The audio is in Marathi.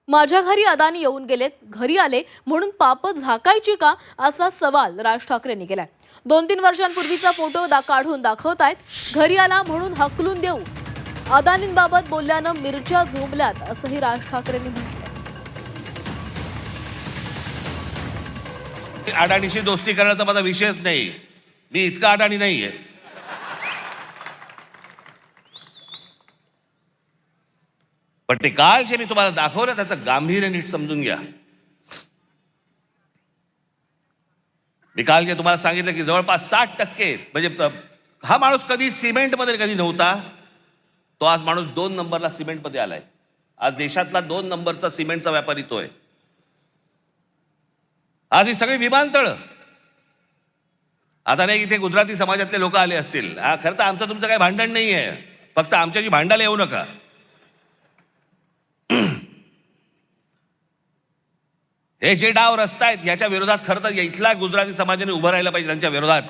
माझ्या घरी अदानी येऊन गेलेत, घरी आले म्हणून पाप झाकायची का, असा सवाल राज ठाकरेंनी केलाय. 2-3 वर्षांपूर्वीचा फोटो काढून दाखवतायत. घरी आला म्हणून हकलून देऊ. अदानींबाबत बोलल्यानं मिरच्या झोंबल्यात, असंही राज ठाकरेंनी म्हटलंय. अडाणीशी दोस्ती करण्याचा माझा विषयच नाही. मी इतका अडाणी नाहीये. पण ते काल जे मी तुम्हाला दाखवलं त्याचं गांभीर्य नीट समजून घ्या. मी काल जे तुम्हाला सांगितलं की जवळपास 60% म्हणजे हा माणूस कधी सिमेंटमध्ये कधी नव्हता, तो आज माणूस 2 नंबरला सिमेंटमध्ये आलाय. आज देशातला 2 नंबरचा सिमेंटचा व्यापारी तो आहे. आज ही सगळी विमानतळ आता नाही इथे गुजराती समाजातले लोक आले असतील. खरं तर आमचं तुमचं काही भांडण नाहीये, फक्त आमच्याशी भांडायला येऊ नका. हे जे डाव रस्ता आहेत याच्या विरोधात खरं तर इथला गुजराती समाजाने उभं राहिलं पाहिजे. त्यांच्या विरोधात